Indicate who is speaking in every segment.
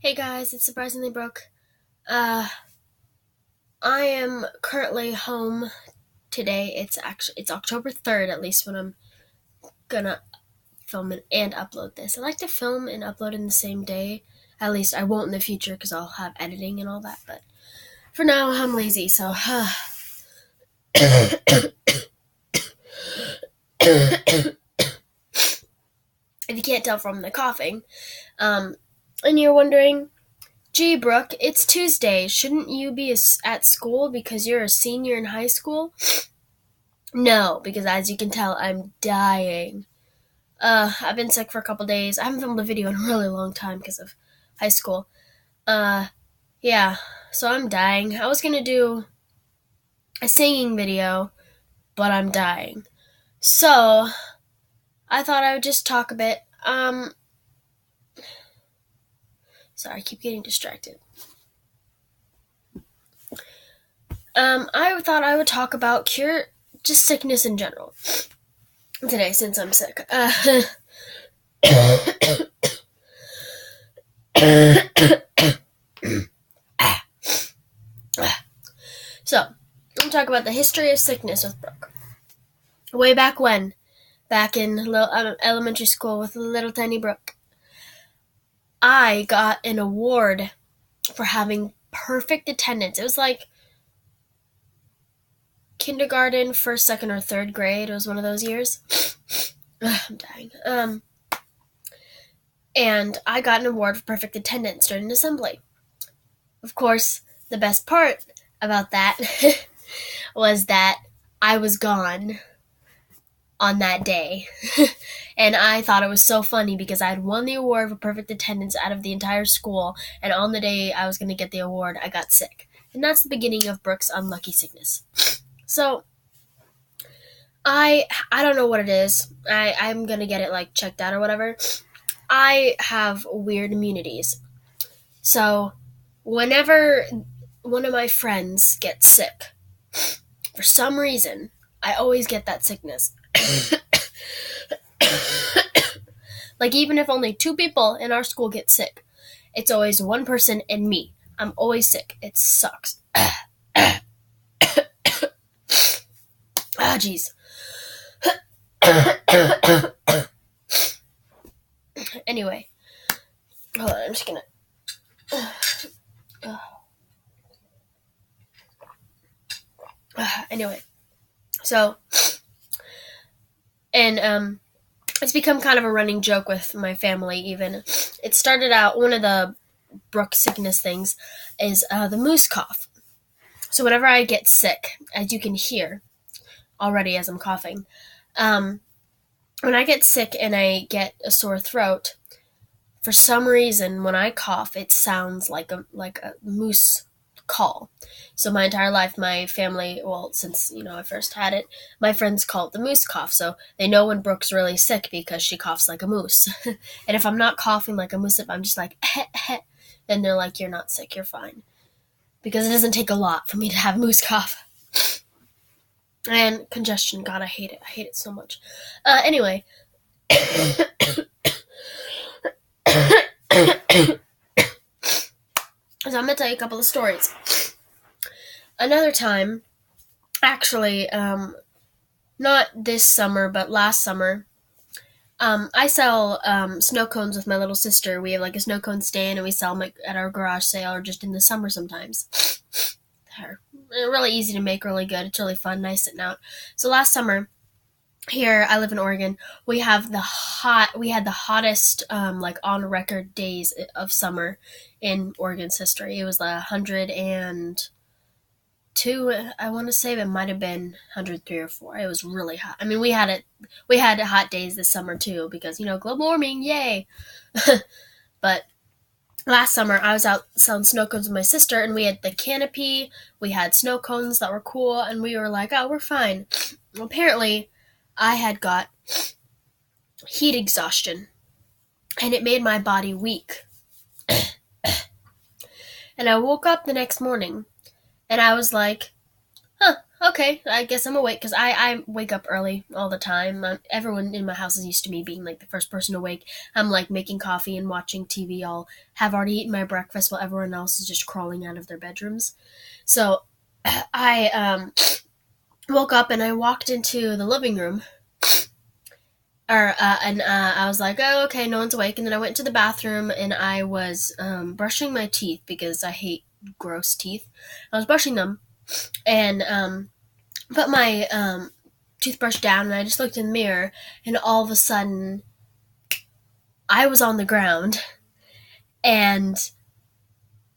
Speaker 1: Hey guys, it's surprisingly Brooke. Uh, I am currently home today. It's October 3rd, at least when I'm gonna film it and upload this. I like to film and upload in the same day. At least I won't in the future because I'll have editing and all that. But for now, I'm lazy. So, if you can't tell from the coughing, um, and you're wondering, gee, Brooke, it's Tuesday. Shouldn't you be at school because you're a senior in high school? No, because as you can tell, I'm dying. I've been sick for a couple days. I haven't filmed a video in a really long time because of high school. Uh, yeah, so I'm dying. I was gonna do a singing video, but I'm dying. So, I thought I would just talk a bit. Sorry, I keep getting distracted. I thought I would talk about just sickness in general today since I'm sick. So, I'm going to talk about the history of sickness with Brooke. Way back when, back in elementary school with little tiny Brooke, I got an award for having perfect attendance. It was like kindergarten, first, second, or third grade. It was one of those years. I'm dying. And I got an award for perfect attendance during an assembly. Of course, the best part about that was that I was gone on that day. And I thought it was so funny because I had won the award for perfect attendance out of the entire school, and on the day I was going to get the award, I got sick. And that's the beginning of Brooke's unlucky sickness. So, I don't know what it is. I'm going to get it like checked out or whatever. I have weird immunities. So, whenever one of my friends gets sick, for some reason, I always get that sickness. Like, even if only 2 people in our school get sick, it's always one person and me. I'm always sick. It sucks. Ah, jeez. Anyway. Hold on, I'm just gonna... Anyway. So... And, it's become kind of a running joke with my family, even. It started out, one of the Brooke sickness things is the moose cough. So whenever I get sick, as you can hear already as I'm coughing, when I get sick and I get a sore throat, for some reason, when I cough, it sounds like a moose call. So my entire life, my family, well, since, I first had it, my friends call it the moose cough. So they know when Brooke's really sick because she coughs like a moose. And if I'm not coughing like a moose, if I'm just like, then they're like, you're not sick, you're fine. Because it doesn't take a lot for me to have moose cough. And congestion, God, I hate it. I hate it so much. Anyway. So I'm going to tell you a couple of stories. Another time, actually, not this summer, but last summer, I sell snow cones with my little sister. We have like a snow cone stand, and we sell them at our garage sale or just in the summer sometimes. They're really easy to make, really good. It's really fun, nice sitting out. So last summer, here, I live in Oregon, we had the hottest, on record days of summer in Oregon's history. It was 102, I want to say, but it might have been 103 or 4. It was really hot. I mean, we had hot days this summer too, because, global warming, yay! But last summer, I was out selling snow cones with my sister, and we had the canopy, we had snow cones that were cool, and we were like, oh, we're fine. Apparently, I had got heat exhaustion, and it made my body weak. And I woke up the next morning, and I was like, Okay, I guess I'm awake because I wake up early all the time. Everyone in my house is used to me being like the first person awake. I'm like making coffee and watching TV. I'll have already eaten my breakfast while everyone else is just crawling out of their bedrooms. So I woke up and I walked into the living room, and I was like, oh, okay, no one's awake. And then I went to the bathroom and I was brushing my teeth because I hate gross teeth. I was brushing them and put my toothbrush down and I just looked in the mirror and all of a sudden I was on the ground and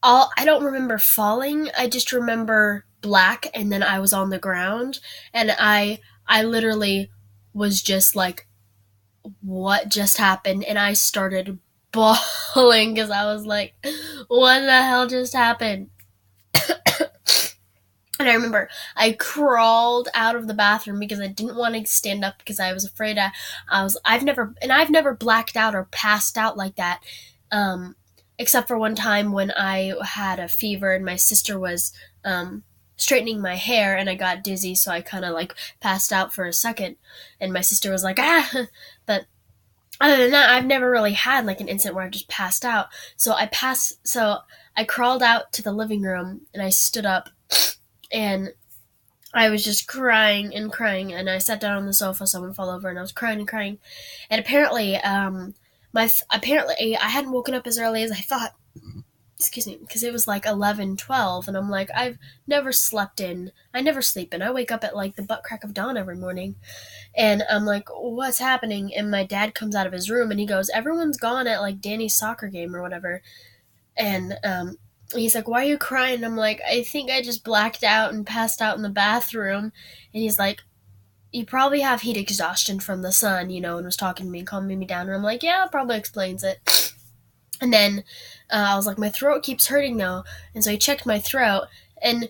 Speaker 1: all I don't remember falling. I just remember black and then I was on the ground and I literally was just like, what just happened? And I started bawling because I was like, what the hell just happened? And I remember I crawled out of the bathroom because I didn't want to stand up because I was afraid I've never blacked out or passed out like that. Except for one time when I had a fever and my sister was straightening my hair and I got dizzy, so I kind of like passed out for a second and my sister was like, ah, but other than that, I've never really had like an incident where I've just passed out. So I crawled out to the living room and I stood up and I was just crying and crying, and I sat down on the sofa. Someone fell over, and I was crying and crying. And apparently, apparently I hadn't woken up as early as I thought. Excuse me, because it was like 11, 12, and I'm like, I've never slept in. I never sleep in. I wake up at like the butt crack of dawn every morning, and I'm like, what's happening? And my dad comes out of his room, and he goes, everyone's gone at like Danny's soccer game or whatever, and he's like, why are you crying? And I'm like, I think I just blacked out and passed out in the bathroom. And he's like, you probably have heat exhaustion from the sun, and was talking to me and calming me down. And I'm like, yeah, probably explains it. And then I was like, my throat keeps hurting though. And so he checked my throat. And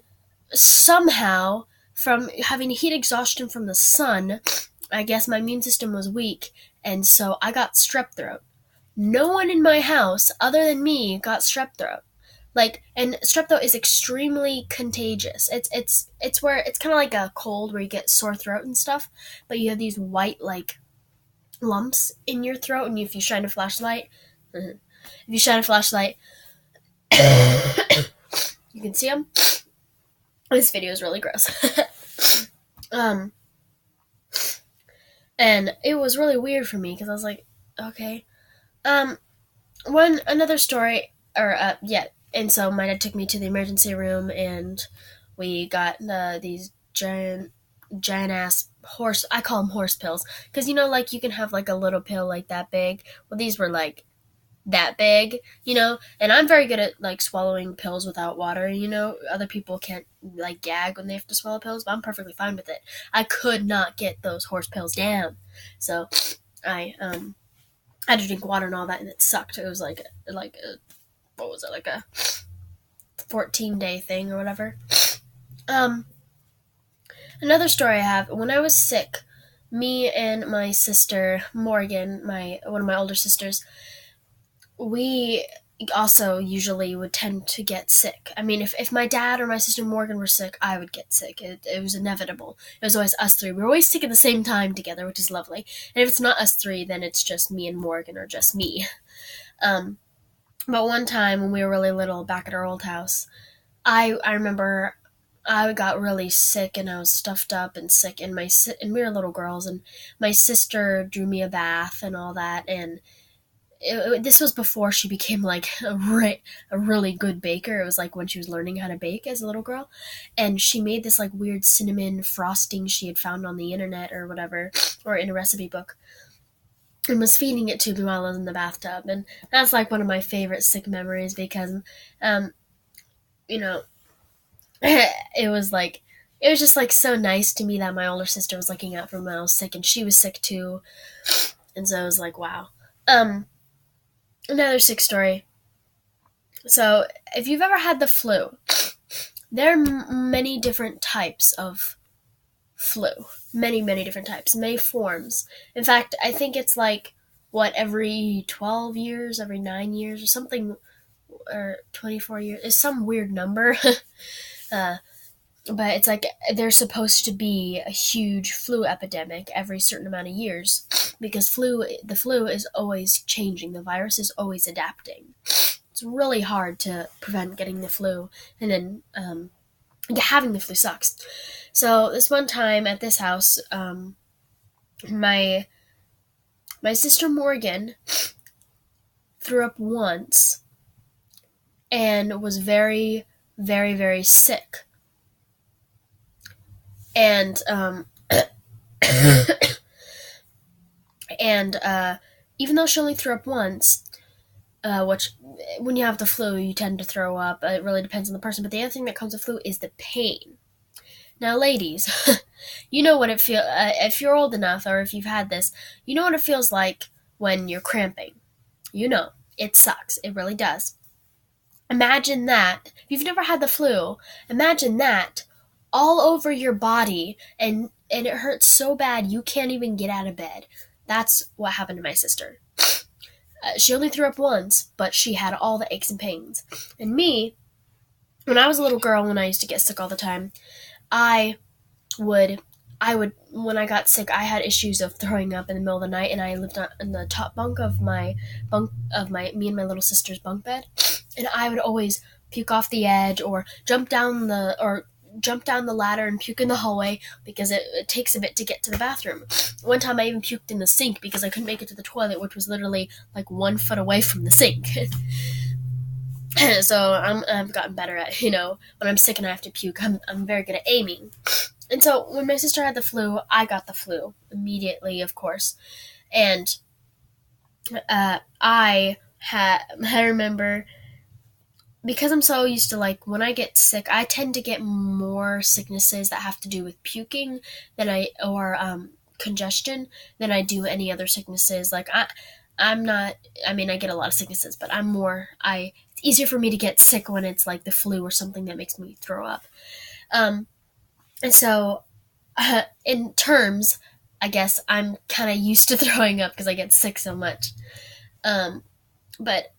Speaker 1: somehow, from having heat exhaustion from the sun, I guess my immune system was weak. And so I got strep throat. No one in my house, other than me, got strep throat. And strep throat is extremely contagious. It's where it's kind of like a cold where you get sore throat and stuff, but you have these white like lumps in your throat, and if you shine a flashlight, you can see them. This video is really gross. um, and it was really weird for me because I was like, okay. Another story, or yeah. And so my dad took me to the emergency room, and we got these giant ass horse. I call them horse pills because like you can have like a little pill like that big. Well, these were like that big, And I'm very good at like swallowing pills without water. Other people can't like gag when they have to swallow pills, but I'm perfectly fine with it. I could not get those horse pills down, so I had to drink water and all that, and it sucked. It was like a what was it, like a 14-day thing or whatever. Another story I have, when I was sick, me and my sister Morgan, one of my older sisters, we also usually would tend to get sick. I mean, if my dad or my sister Morgan were sick, I would get sick. It was inevitable. It was always us three. We were always sick at the same time together, which is lovely. And if it's not us three, then it's just me and Morgan, or just me. But one time when we were really little, back at our old house, I remember I got really sick and I was stuffed up and sick, and we were little girls, and my sister drew me a bath and all that, and this was before she became like a really good baker. It was like when she was learning how to bake as a little girl, and she made this like weird cinnamon frosting she had found on the internet or whatever, or in a recipe book, and was feeding it to me while I was in the bathtub. And that's like one of my favorite sick memories because you know it was just like so nice to me that my older sister was looking out for me when I was sick, and she was sick too. And so I was like, wow. Another sick story. So if you've ever had the flu, there are many different types of flu. Many different types, many forms. In fact, I think it's like, every 12 years, every 9 years or something, or 24 years, is some weird number. but it's like there's supposed to be a huge flu epidemic every certain amount of years because the flu is always changing. The virus is always adapting. It's really hard to prevent getting the flu, and then having the flu sucks. So this one time at this house, my sister Morgan threw up once and was very, very, very sick. And and even though she only threw up once, which when you have the flu you tend to throw up. It really depends on the person. But the other thing that comes with flu is the pain. Now, ladies, you know what it feels. If you're old enough, or if you've had this, you know what it feels like when you're cramping. You know, it sucks. It really does. Imagine that. If you've never had the flu, imagine that all over your body, and it hurts so bad you can't even get out of bed. That's what happened to my sister. She only threw up once, but she had all the aches and pains. And me, when I was a little girl, when I used to get sick all the time, I would, when I got sick, I had issues of throwing up in the middle of the night, and I lived in the top bunk of me and my little sister's bunk bed, and I would always puke off the edge or jump down the ladder and puke in the hallway because it takes a bit to get to the bathroom. One time I even puked in the sink because I couldn't make it to the toilet, which was literally like 1 foot away from the sink. So I've gotten better at, when I'm sick and I have to puke, I'm very good at aiming. And so when my sister had the flu, I got the flu immediately, of course. And I remember, because I'm so used to, like, when I get sick, I tend to get more sicknesses that have to do with puking or congestion than I do any other sicknesses. Like, I get a lot of sicknesses, but it's easier for me to get sick when it's like the flu or something that makes me throw up. And so, in terms, I guess I'm kind of used to throwing up because I get sick so much. But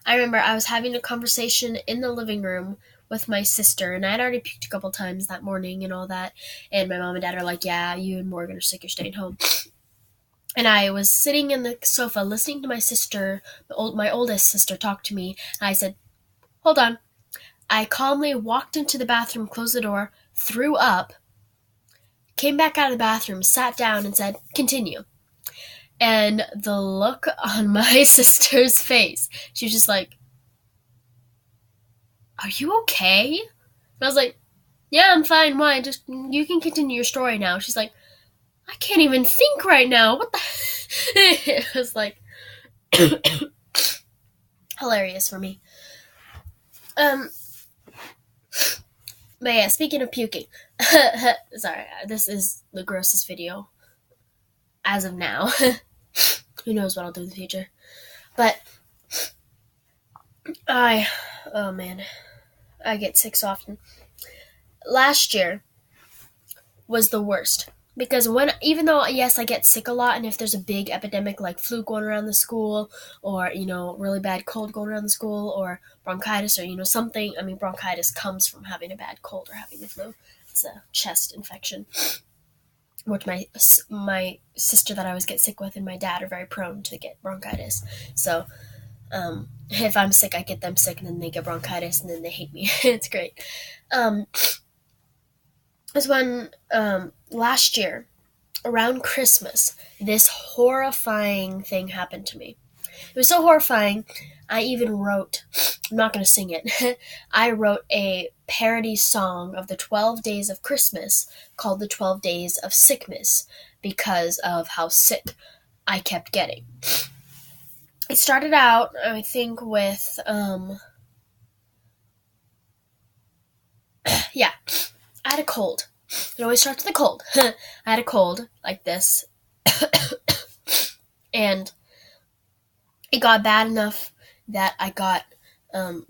Speaker 1: I remember I was having a conversation in the living room with my sister, and I had already puked a couple times that morning and all that, and my mom and dad are like, yeah, you and Morgan are sick, you're staying home. And I was sitting in the sofa listening to my sister, my oldest sister, talk to me, and I said, hold on. I calmly walked into the bathroom, closed the door, threw up, came back out of the bathroom, sat down, and said, continue. And the look on my sister's face, she was just like, are you okay? And I was like, yeah, I'm fine. Why? Just, you can continue your story now. She's like, I can't even think right now. What the? It was like hilarious for me. But yeah, speaking of puking, sorry, this is the grossest video as of now. Who knows what I'll do in the future? But oh man, I get sick so often. Last year was the worst. Because even though, yes, I get sick a lot, and if there's a big epidemic like flu going around the school, or, really bad cold going around the school, or bronchitis, or, something, bronchitis comes from having a bad cold or having the flu. It's a chest infection, which my sister that I always get sick with and my dad are very prone to get bronchitis. So, if I'm sick, I get them sick, and then they get bronchitis, and then they hate me. It's great. Is when last year, around Christmas, this horrifying thing happened to me. It was so horrifying, I even wrote, I'm not going to sing it, I wrote a parody song of the 12 Days of Christmas called The 12 Days of Sickness because of how sick I kept getting. It started out, I think, with, yeah, I had a cold. It always starts with a cold. I had a cold like this, and it got bad enough that I got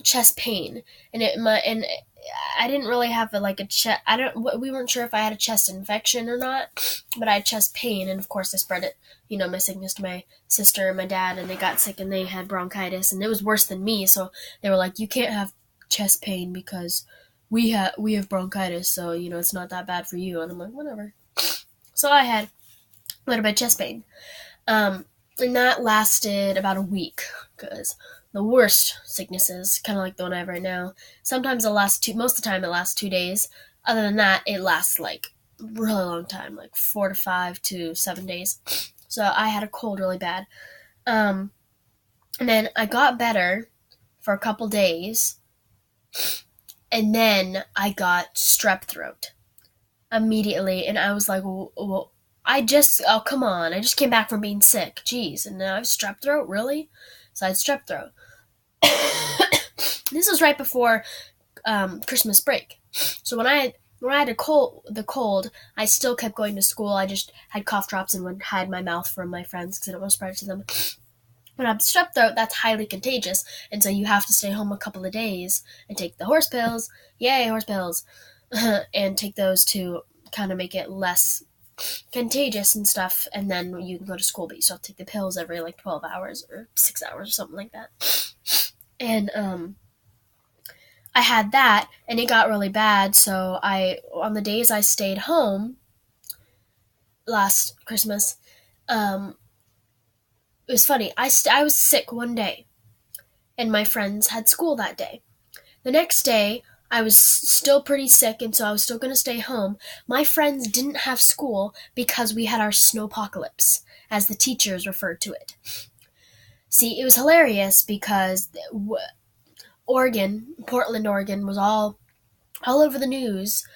Speaker 1: chest pain, and I didn't really have a chest. We weren't sure if I had a chest infection or not, but I had chest pain, and of course I spread it, my sickness to my sister and my dad, and they got sick and they had bronchitis, and it was worse than me. So they were like, "You can't have chest pain because we have bronchitis, so it's not that bad for you. And I'm like, whatever. So I had a little bit of chest pain. And that lasted about a week, because the worst sicknesses, kind of like the one I have right now, sometimes most of the time it lasts 2 days. Other than that, it lasts like a really long time, like 4 to 5 to 7 days. So I had a cold really bad. And then I got better for a couple days, and then I got strep throat immediately, and I was like, well, oh, come on, I just came back from being sick, jeez, and now I have strep throat, really? So I had strep throat. This was right before Christmas break. So when I had the cold, I still kept going to school. I just had cough drops and would hide my mouth from my friends because I didn't want to spread it to them. When I have strep throat, that's highly contagious, and so you have to stay home a couple of days and take the horse pills. Yay, horse pills. And take those to kind of make it less contagious and stuff, and then you can go to school, but you still have to take the pills every like 12 hours or 6 hours or something like that. And I had that, and it got really bad, so on the days I stayed home last Christmas, it was funny. I was sick one day, and my friends had school that day. The next day, I was still pretty sick, and so I was still going to stay home. My friends didn't have school because we had our snowpocalypse, as the teachers referred to it. See, it was hilarious because Portland, Oregon, was all over the news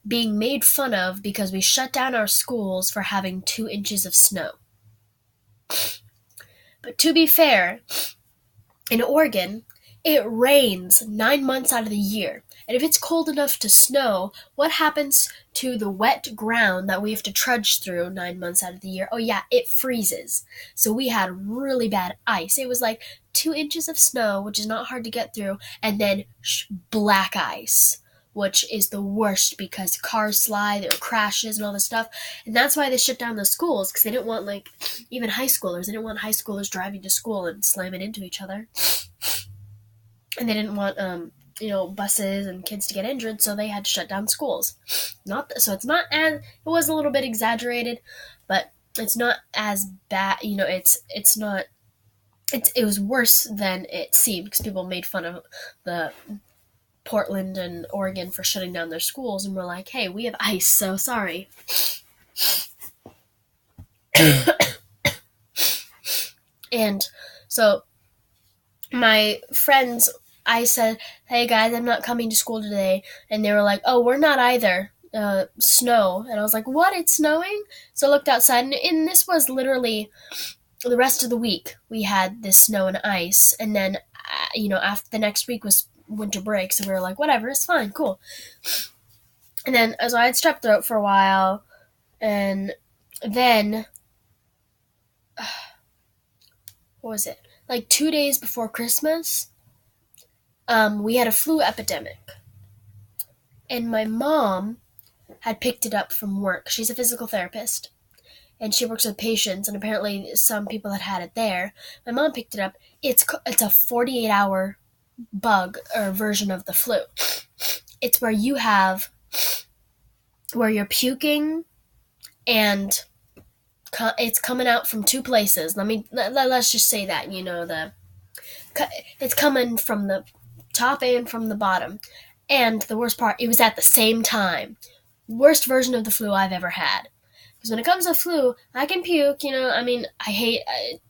Speaker 1: being made fun of because we shut down our schools for having 2 inches of snow. But to be fair, in Oregon, it rains 9 months out of the year. And if it's cold enough to snow, what happens to the wet ground that we have to trudge through 9 months out of the year? Oh yeah, it freezes. So we had really bad ice. It was like 2 inches of snow, which is not hard to get through, and then black ice, which is the worst because cars slide, there are crashes and all this stuff. And that's why they shut down the schools, because they didn't want, like, even high schoolers. They didn't want high schoolers driving to school and slamming into each other. And they didn't want, buses and kids to get injured, so they had to shut down schools. So it's not as, it was a little bit exaggerated, but it's not as bad, it was worse than it seemed, because people made fun of the Portland and Oregon for shutting down their schools, and we're like, hey, we have ice, so sorry. And so my friends, I said, hey guys, I'm not coming to school today, and they were like, oh, we're not either, snow. And I was like, what, it's snowing? So I looked outside, and this was literally the rest of the week. We had this snow and ice, and then after the next week was winter break, so we were like, whatever, it's fine, cool. And then, so I had strep throat for a while, and then, what was it? Like 2 days before Christmas, we had a flu epidemic. And my mom had picked it up from work. She's a physical therapist, and she works with patients, and apparently some people had it there. My mom picked it up. It's a 48-hour bug or version of the flu. It's where you're puking, and it's coming out from 2 places. Let's just say that, it's coming from the top and from the bottom. And the worst part, it was at the same time. Worst version of the flu I've ever had. Because when it comes to flu, I can puke, I hate,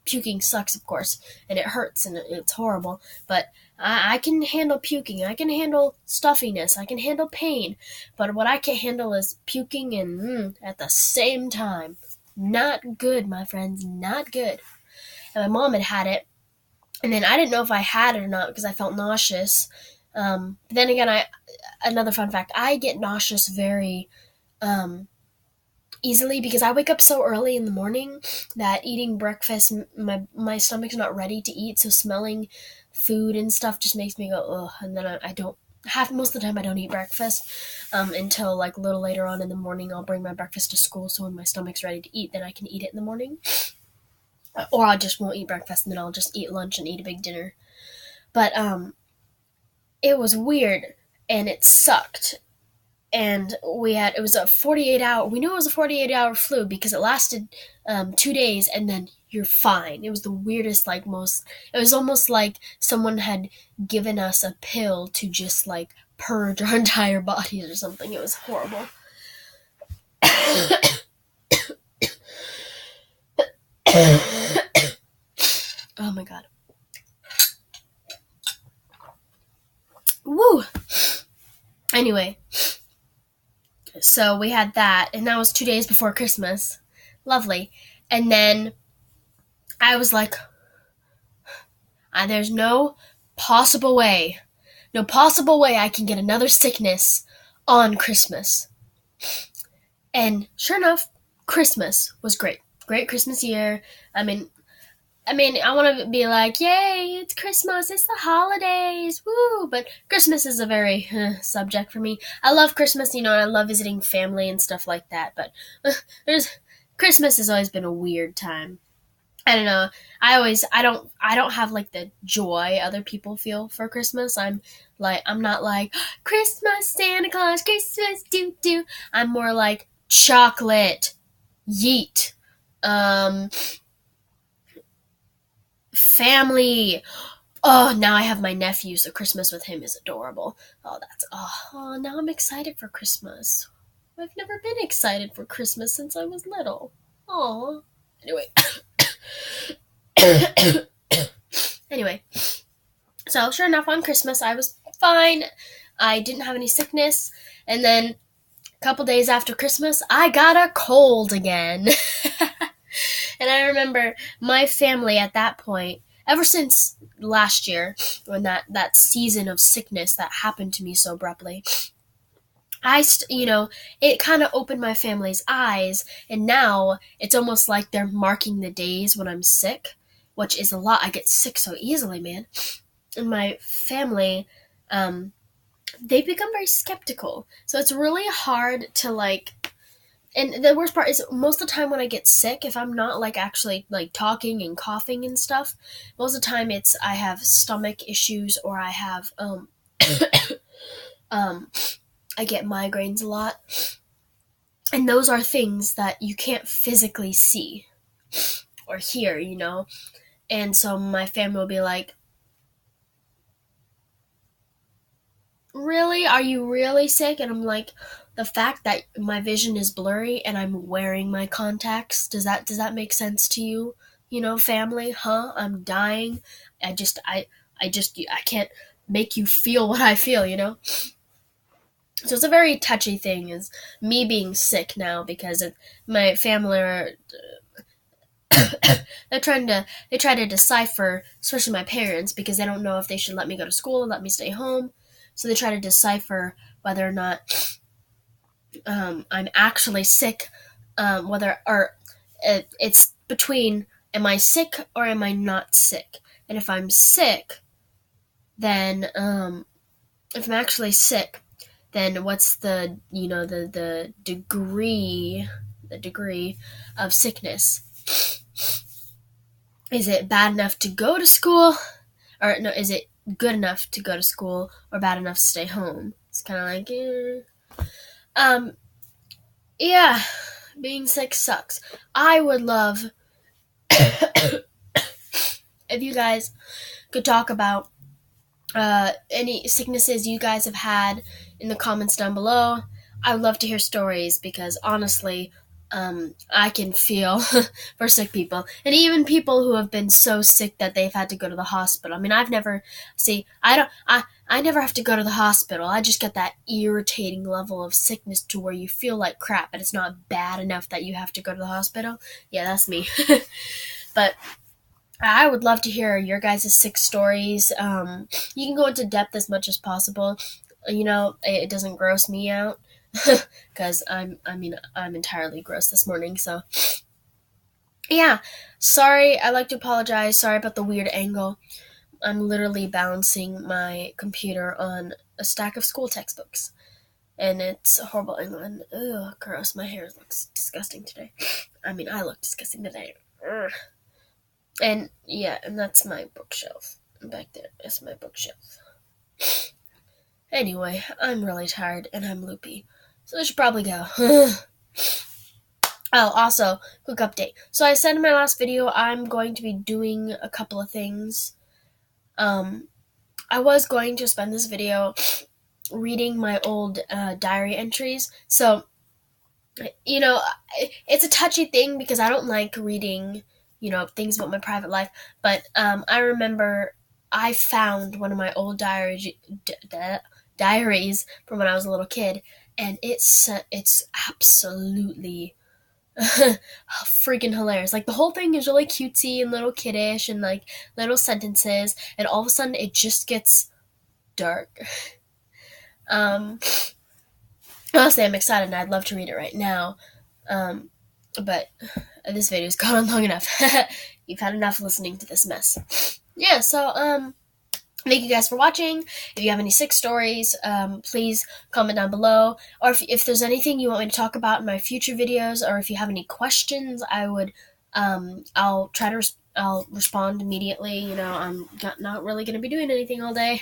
Speaker 1: puking sucks, of course, and it hurts, and it's horrible, but I can handle puking, I can handle stuffiness, I can handle pain, but what I can't handle is puking and at the same time. Not good, my friends, not good. And my mom had it, and then I didn't know if I had it or not because I felt nauseous. But then again, another fun fact, I get nauseous very easily because I wake up so early in the morning that eating breakfast, my stomach's not ready to eat, so smelling food and stuff just makes me go, ugh, and then I don't, most of the time I don't eat breakfast until like a little later on in the morning. I'll bring my breakfast to school, so when my stomach's ready to eat, then I can eat it in the morning. Or I just won't eat breakfast, and then I'll just eat lunch and eat a big dinner. But it was weird. and it sucked. And it was a 48 hour, we knew it was a 48-hour flu because it lasted 2 days, and then you're fine. It was the weirdest, like, it was almost like someone had given us a pill to just, like, purge our entire bodies or something. It was horrible. Oh my god. Woo! Anyway, so we had that, and that was 2 days before Christmas. Lovely. And then I was like, there's no possible way I can get another sickness on Christmas. And sure enough, Christmas was great. Great Christmas year. I mean, I want to be like, yay, it's Christmas, it's the holidays, woo! But Christmas is a very subject for me. I love Christmas, and I love visiting family and stuff like that. But Christmas has always been a weird time. I don't know. I don't have like the joy other people feel for Christmas. I'm not like Christmas, Santa Claus, Christmas, doo doo. I'm more like chocolate, yeet, family. Oh, now I have my nephew, so Christmas with him is adorable. Now I'm excited for Christmas. I've never been excited for Christmas since I was little. Oh. Anyway. Anyway, so sure enough, on Christmas, I was fine. I didn't have any sickness. And then a couple days after Christmas, I got a cold again. And I remember my family at that point, ever since last year, when that season of sickness that happened to me so abruptly, it kind of opened my family's eyes, and now it's almost like they're marking the days when I'm sick, which is a lot. I get sick so easily, man. And my family, they become very skeptical. So it's really hard to, like, and the worst part is most of the time when I get sick, if I'm not, like, actually, like, talking and coughing and stuff, most of the time I have stomach issues, or I have, I get migraines a lot. And those are things that you can't physically see or hear, And so my family will be like, really? Are you really sick? And I'm like, the fact that my vision is blurry and I'm wearing my contacts, does that make sense to you? Family? Huh? I'm dying. I can't make you feel what I feel, So it's a very touchy thing, is me being sick now, because my family are they try to decipher, especially my parents, because they don't know if they should let me go to school or let me stay home. So they try to decipher whether or not I'm actually sick, it's between, am I sick or am I not sick? And if I'm sick, then if I'm actually sick, then what's the degree of sickness? Is it bad enough to go to school, or no? Is it good enough to go to school, or bad enough to stay home? It's kind of like, yeah, being sick sucks. I would love if you guys could talk about any sicknesses you guys have had in the comments down below. I would love to hear stories, because honestly, I can feel for sick people, and even people who have been so sick that they've had to go to the hospital. I mean, I never have to go to the hospital. I just get that irritating level of sickness to where you feel like crap, but it's not bad enough that you have to go to the hospital. Yeah, that's me. But I would love to hear your guys' sick stories. You can go into depth as much as possible. It doesn't gross me out, because I'm entirely gross this morning. So yeah, sorry. I'd like to apologize. Sorry about the weird angle. I'm literally balancing my computer on a stack of school textbooks, and it's a horrible angle. And ugh, gross. My hair looks disgusting today. I look disgusting today. Ugh. And yeah, and that's my bookshelf. Back there, that's my bookshelf. Anyway, I'm really tired and I'm loopy, so I should probably go. Oh, also, quick update. So I said in my last video I'm going to be doing a couple of things. I was going to spend this video reading my old diary entries. So, it's a touchy thing because I don't like reading, things about my private life. But I remember I found one of my old diaries from when I was a little kid, and it's absolutely freaking hilarious. Like, the whole thing is really cutesy and little kiddish and like little sentences, and all of a sudden it just gets dark. Honestly, I'm excited and I'd love to read it right now. But this video's gone on long enough. You've had enough listening to this mess. Yeah, so thank you guys for watching. If you have any sick stories, please comment down below. Or if there's anything you want me to talk about in my future videos, or if you have any questions, I'll try to I'll respond immediately. I'm not really going to be doing anything all day.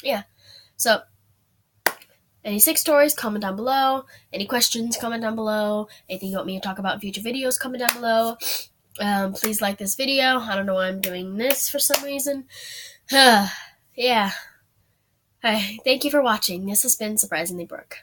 Speaker 1: Yeah, so any sick stories, comment down below. Any questions, comment down below. Anything you want me to talk about in future videos, comment down below. Please like this video. I don't know why I'm doing this for some reason. Yeah. Hi, thank you for watching. This has been Surprisingly Brooke.